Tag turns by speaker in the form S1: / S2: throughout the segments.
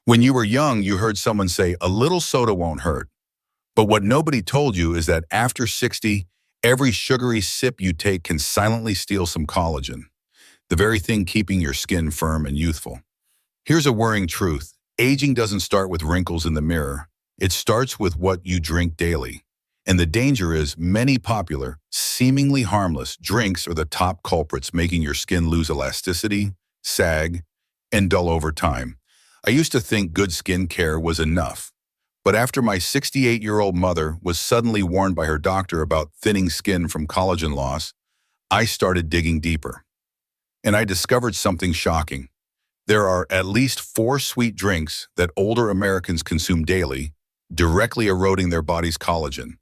S1: When you were young, you heard someone say, a little soda won't hurt. But what nobody told you is that after 60, every sugary sip you take can silently steal some collagen, the very thing keeping your skin firm and youthful. Here's a worrying truth. Aging doesn't start with wrinkles in the mirror. It starts with what you drink daily. And the danger is many popular, seemingly harmless drinks are the top culprits, making your skin lose elasticity, sag, and dull over time. I used to think good skin care was enough. But after my 68-year-old mother was suddenly warned by her doctor about thinning skin from collagen loss, I started digging deeper. And I discovered something shocking. There are at least 4 sweet drinks that older Americans consume daily, directly eroding their body's collagen,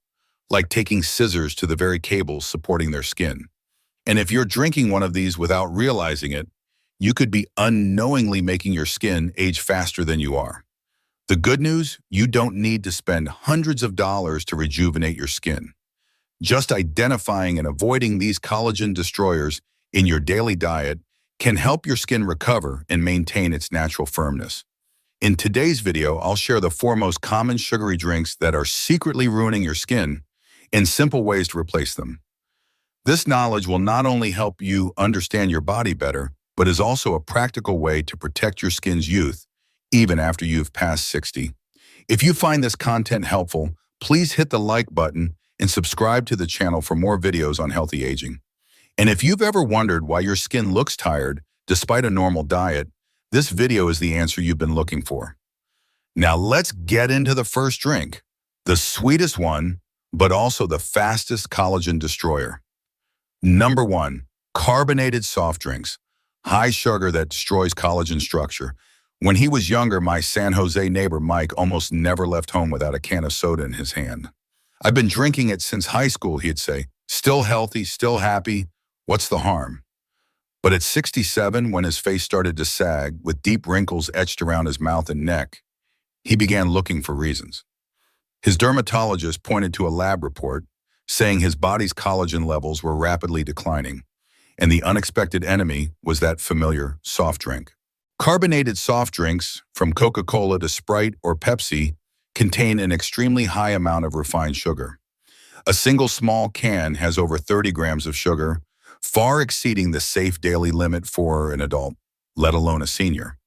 S1: like taking scissors to the very cables supporting their skin. And if you're drinking one of these without realizing it, you could be unknowingly making your skin age faster than you are. The good news, you don't need to spend hundreds of dollars to rejuvenate your skin. Just identifying and avoiding these collagen destroyers in your daily diet can help your skin recover and maintain its natural firmness. In today's video, I'll share the 4 most common sugary drinks that are secretly ruining your skin and simple ways to replace them. This knowledge will not only help you understand your body better, but is also a practical way to protect your skin's youth, even after you've passed 60. If you find this content helpful, please hit the like button and subscribe to the channel for more videos on healthy aging. And if you've ever wondered why your skin looks tired despite a normal diet, this video is the answer you've been looking for. Now let's get into the first drink, the sweetest one, but also the fastest collagen destroyer. Number 1, carbonated soft drinks. High sugar that destroys collagen structure. When he was younger, my San Jose neighbor Mike almost never left home without a can of soda in his hand. I've been drinking it since high school, he'd say. Still healthy, still happy. What's the harm? But at 67, when his face started to sag, with deep wrinkles etched around his mouth and neck, he began looking for reasons. His dermatologist pointed to a lab report saying his body's collagen levels were rapidly declining, and the unexpected enemy was that familiar soft drink. Carbonated soft drinks, from Coca-Cola to Sprite or Pepsi, contain an extremely high amount of refined sugar. A single small can has over 30 grams of sugar, far exceeding the safe daily limit for an adult, let alone a senior.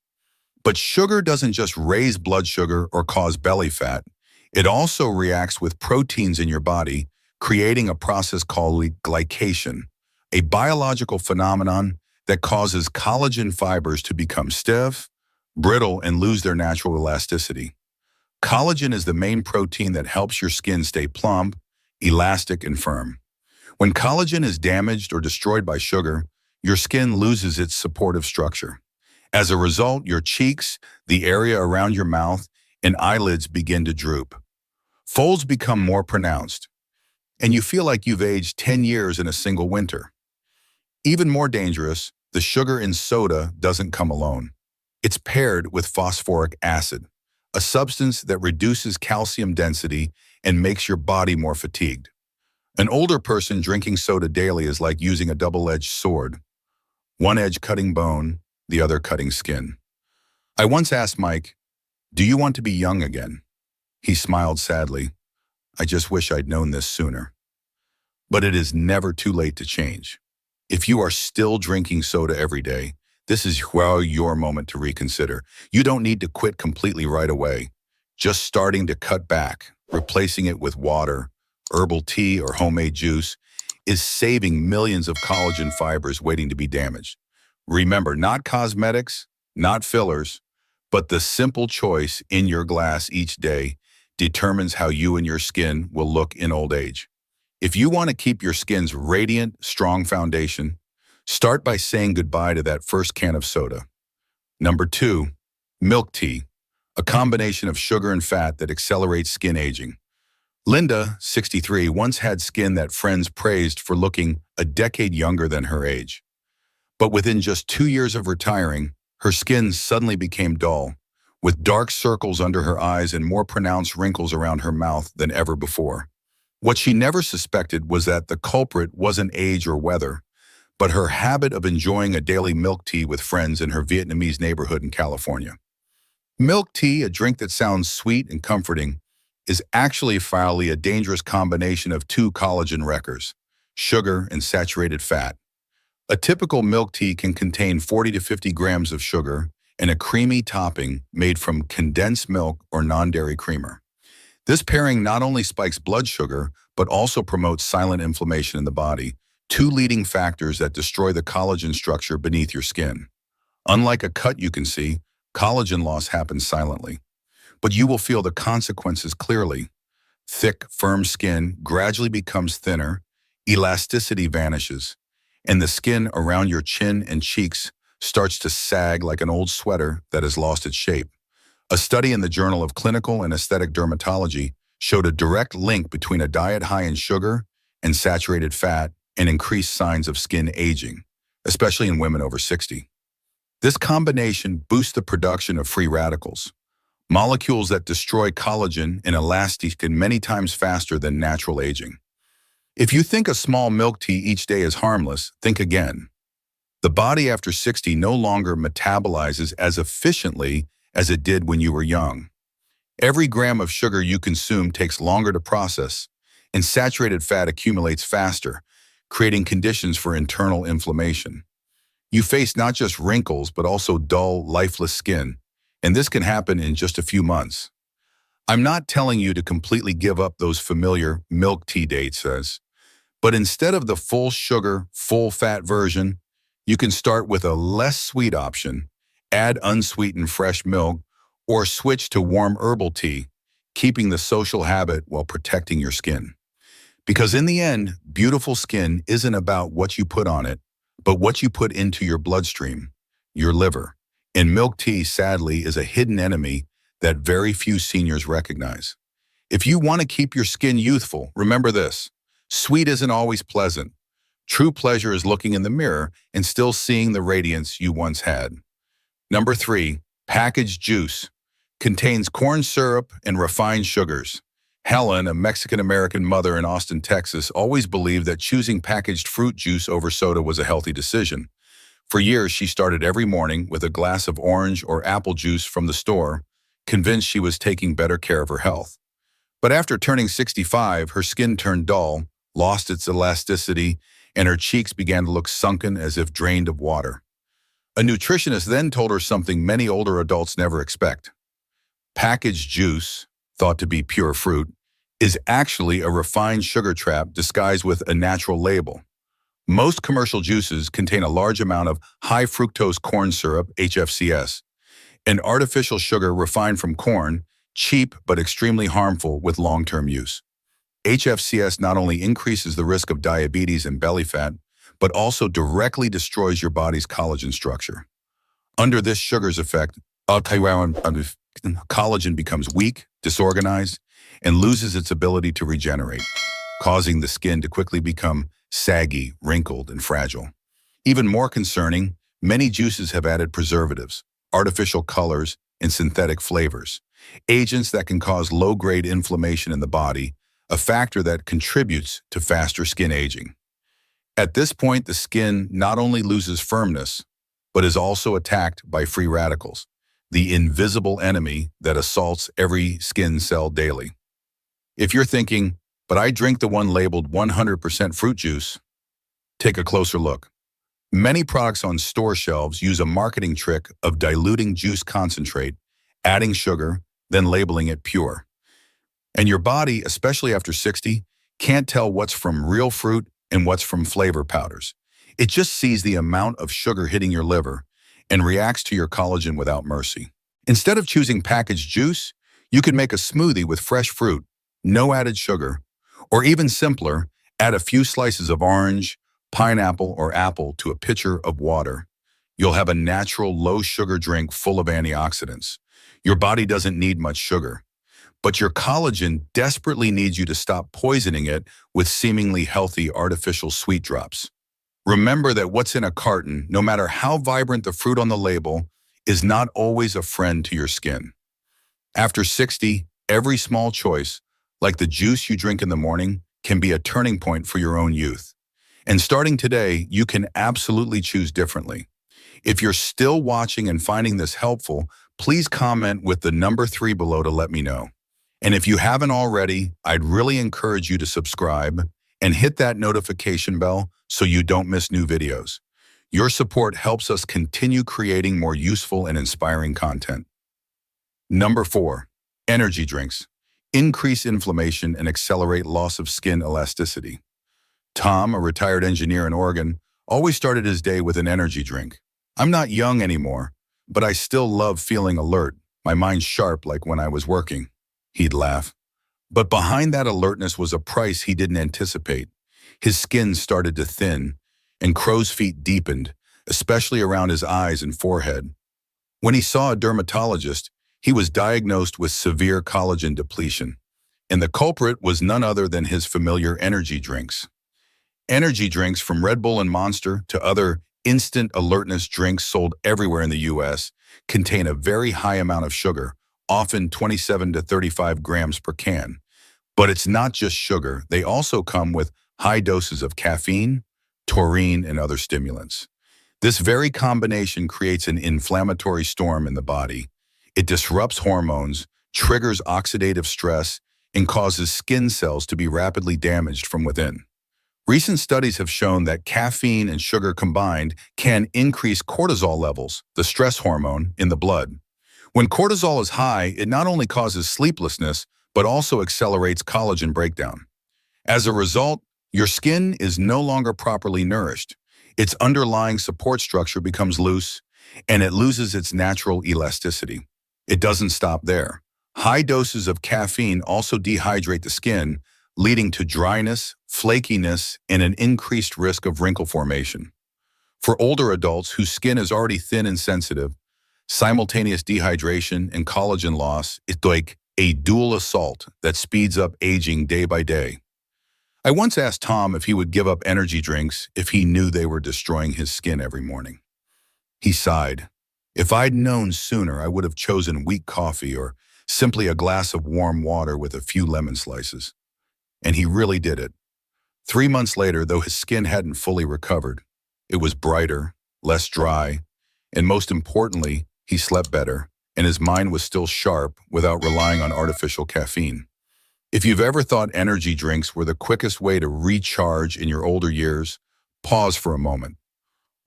S1: But sugar doesn't just raise blood sugar or cause belly fat. It also reacts with proteins in your body, creating a process called glycation, a biological phenomenon that causes collagen fibers to become stiff, brittle, and lose their natural elasticity. Collagen is the main protein that helps your skin stay plump, elastic, and firm. When collagen is damaged or destroyed by sugar, your skin loses its supportive structure. As a result, your cheeks, the area around your mouth, and eyelids begin to droop. Folds become more pronounced, and you feel like you've aged 10 years in a single winter. Even more dangerous, the sugar in soda doesn't come alone. It's paired with phosphoric acid, a substance that reduces calcium density and makes your body more fatigued. An older person drinking soda daily is like using a double-edged sword, one edge cutting bone, the other cutting skin. I once asked Mike, "Do you want to be young again?" He smiled sadly. "I just wish I'd known this sooner." But it is never too late to change. If you are still drinking soda every day, this is your moment to reconsider. You don't need to quit completely right away. Just starting to cut back, replacing it with water, herbal tea, or homemade juice is saving millions of collagen fibers waiting to be damaged. Remember, not cosmetics, not fillers, but the simple choice in your glass each day determines how you and your skin will look in old age. If you want to keep your skin's radiant, strong foundation, start by saying goodbye to that first can of soda. Number 2, milk tea, a combination of sugar and fat that accelerates skin aging. Linda, 63, once had skin that friends praised for looking a decade younger than her age. But within just 2 years of retiring, her skin suddenly became dull, with dark circles under her eyes and more pronounced wrinkles around her mouth than ever before. What she never suspected was that the culprit wasn't age or weather, but her habit of enjoying a daily milk tea with friends in her Vietnamese neighborhood in California. Milk tea, a drink that sounds sweet and comforting, is actually finally a dangerous combination of two collagen wreckers, sugar and saturated fat. A typical milk tea can contain 40 to 50 grams of sugar and a creamy topping made from condensed milk or non-dairy creamer. This pairing not only spikes blood sugar, but also promotes silent inflammation in the body, two leading factors that destroy the collagen structure beneath your skin. Unlike a cut you can see, collagen loss happens silently, but you will feel the consequences clearly. Thick, firm skin gradually becomes thinner, elasticity vanishes, and the skin around your chin and cheeks starts to sag like an old sweater that has lost its shape. A study in the Journal of Clinical and Aesthetic Dermatology showed a direct link between a diet high in sugar and saturated fat and increased signs of skin aging, especially in women over 60. This combination boosts the production of free radicals, molecules that destroy collagen and elasticity many times faster than natural aging. If you think a small milk tea each day is harmless, think again. The body after 60 no longer metabolizes as efficiently as it did when you were young. Every gram of sugar you consume takes longer to process, and saturated fat accumulates faster, creating conditions for internal inflammation. You face not just wrinkles, but also dull, lifeless skin, and this can happen in just a few months. I'm not telling you to completely give up those familiar milk tea dates, but instead of the full sugar, full fat version, you can start with a less sweet option, add unsweetened fresh milk, or switch to warm herbal tea, keeping the social habit while protecting your skin. Because in the end, beautiful skin isn't about what you put on it, but what you put into your bloodstream, your liver. And milk tea, sadly, is a hidden enemy that very few seniors recognize. If you want to keep your skin youthful, remember this: sweet isn't always pleasant. True pleasure is looking in the mirror and still seeing the radiance you once had. Number 3, packaged juice. Contains corn syrup and refined sugars. Helen, a Mexican-American mother in Austin, Texas, always believed that choosing packaged fruit juice over soda was a healthy decision. For years, she started every morning with a glass of orange or apple juice from the store, convinced she was taking better care of her health. But after turning 65, her skin turned dull, lost its elasticity, and her cheeks began to look sunken as if drained of water. A nutritionist then told her something many older adults never expect. Packaged juice, thought to be pure fruit, is actually a refined sugar trap disguised with a natural label. Most commercial juices contain a large amount of high fructose corn syrup, HFCS, an artificial sugar refined from corn, cheap but extremely harmful with long-term use. HFCS not only increases the risk of diabetes and belly fat, but also directly destroys your body's collagen structure. Under this sugar's effect, collagen becomes weak, disorganized, and loses its ability to regenerate, causing the skin to quickly become saggy, wrinkled, and fragile. Even more concerning, many juices have added preservatives, artificial colors, and synthetic flavors, agents that can cause low-grade inflammation in the body, a factor that contributes to faster skin aging. At this point, the skin not only loses firmness, but is also attacked by free radicals, the invisible enemy that assaults every skin cell daily. If you're thinking, but I drink the one labeled 100% fruit juice, take a closer look. Many products on store shelves use a marketing trick of diluting juice concentrate, adding sugar, then labeling it pure. And your body, especially after 60, can't tell what's from real fruit and what's from flavor powders. It just sees the amount of sugar hitting your liver and reacts to your collagen without mercy. Instead of choosing packaged juice, you could make a smoothie with fresh fruit, no added sugar, or even simpler, add a few slices of orange, pineapple, or apple to a pitcher of water. You'll have a natural, low-sugar drink full of antioxidants. Your body doesn't need much sugar, but your collagen desperately needs you to stop poisoning it with seemingly healthy artificial sweet drops. Remember that what's in a carton, no matter how vibrant the fruit on the label, is not always a friend to your skin. After 60, every small choice, like the juice you drink in the morning, can be a turning point for your own youth. And starting today, you can absolutely choose differently. If you're still watching and finding this helpful, please comment with the number 3 below to let me know. And if you haven't already, I'd really encourage you to subscribe and hit that notification bell so you don't miss new videos. Your support helps us continue creating more useful and inspiring content. Number 4, energy drinks. Increase inflammation and accelerate loss of skin elasticity. Tom, a retired engineer in Oregon, always started his day with an energy drink. I'm not young anymore, but I still love feeling alert, my mind sharp like when I was working. He'd laugh. But behind that alertness was a price he didn't anticipate. His skin started to thin, and crow's feet deepened, especially around his eyes and forehead. When he saw a dermatologist, he was diagnosed with severe collagen depletion, and the culprit was none other than his familiar energy drinks. Energy drinks from Red Bull and Monster to other instant alertness drinks sold everywhere in the US contain a very high amount of sugar, often 27 to 35 grams per can. But it's not just sugar. They also come with high doses of caffeine, taurine, and other stimulants. This very combination creates an inflammatory storm in the body. It disrupts hormones, triggers oxidative stress, and causes skin cells to be rapidly damaged from within. Recent studies have shown that caffeine and sugar combined can increase cortisol levels, the stress hormone, in the blood. When cortisol is high, it not only causes sleeplessness, but also accelerates collagen breakdown. As a result, your skin is no longer properly nourished. Its underlying support structure becomes loose, and it loses its natural elasticity. It doesn't stop there. High doses of caffeine also dehydrate the skin, leading to dryness, flakiness, and an increased risk of wrinkle formation. For older adults whose skin is already thin and sensitive, simultaneous dehydration and collagen loss is like a dual assault that speeds up aging day by day. I once asked Tom if he would give up energy drinks if he knew they were destroying his skin every morning. He sighed. If I'd known sooner, I would have chosen weak coffee or simply a glass of warm water with a few lemon slices. And he really did it. 3 months later, though his skin hadn't fully recovered, it was brighter, less dry, and most importantly, he slept better, and his mind was still sharp without relying on artificial caffeine. If you've ever thought energy drinks were the quickest way to recharge in your older years, pause for a moment.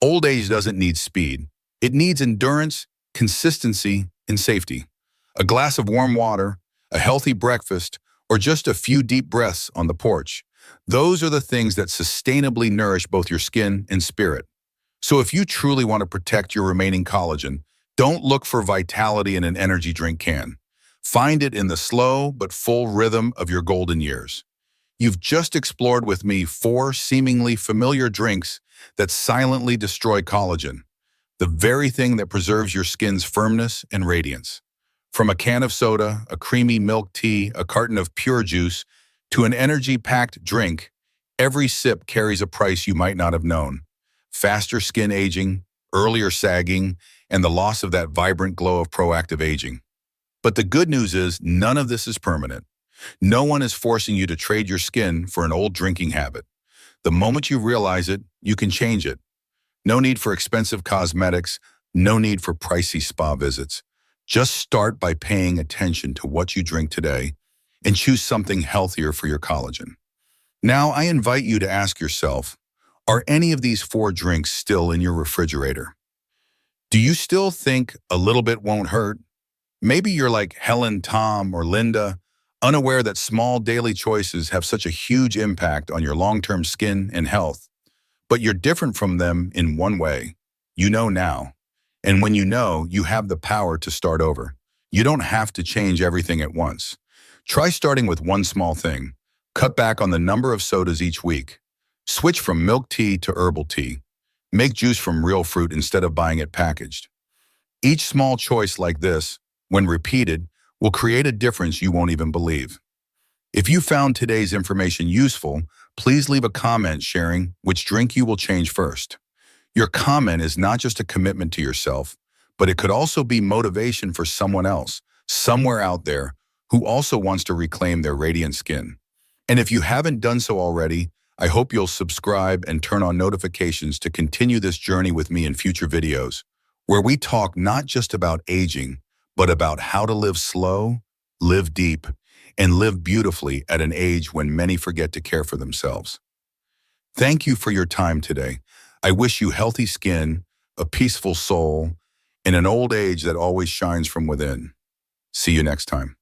S1: Old age doesn't need speed. It needs endurance, consistency, and safety. A glass of warm water, a healthy breakfast, or just a few deep breaths on the porch. Those are the things that sustainably nourish both your skin and spirit. So if you truly want to protect your remaining collagen, don't look for vitality in an energy drink can. Find it in the slow but full rhythm of your golden years. You've just explored with me 4 seemingly familiar drinks that silently destroy collagen, the very thing that preserves your skin's firmness and radiance. From a can of soda, a creamy milk tea, a carton of pure juice, to an energy-packed drink, every sip carries a price you might not have known. Faster skin aging, earlier sagging, and the loss of that vibrant glow of proactive aging. But the good news is none of this is permanent. No one is forcing you to trade your skin for an old drinking habit. The moment you realize it, you can change it. No need for expensive cosmetics, no need for pricey spa visits. Just start by paying attention to what you drink today and choose something healthier for your collagen. Now, I invite you to ask yourself, are any of these 4 drinks still in your refrigerator? Do you still think a little bit won't hurt? Maybe you're like Helen, Tom, or Linda, unaware that small daily choices have such a huge impact on your long-term skin and health. But you're different from them in one way. You know now. And when you know, you have the power to start over. You don't have to change everything at once. Try starting with one small thing. Cut back on the number of sodas each week. Switch from milk tea to herbal tea. Make juice from real fruit instead of buying it packaged. Each small choice like this, when repeated, will create a difference you won't even believe. If you found today's information useful, please leave a comment sharing which drink you will change first. Your comment is not just a commitment to yourself, but it could also be motivation for someone else, somewhere out there, who also wants to reclaim their radiant skin. And if you haven't done so already, I hope you'll subscribe and turn on notifications to continue this journey with me in future videos, where we talk not just about aging, but about how to live slow, live deep, and live beautifully at an age when many forget to care for themselves. Thank you for your time today. I wish you healthy skin, a peaceful soul, and an old age that always shines from within. See you next time.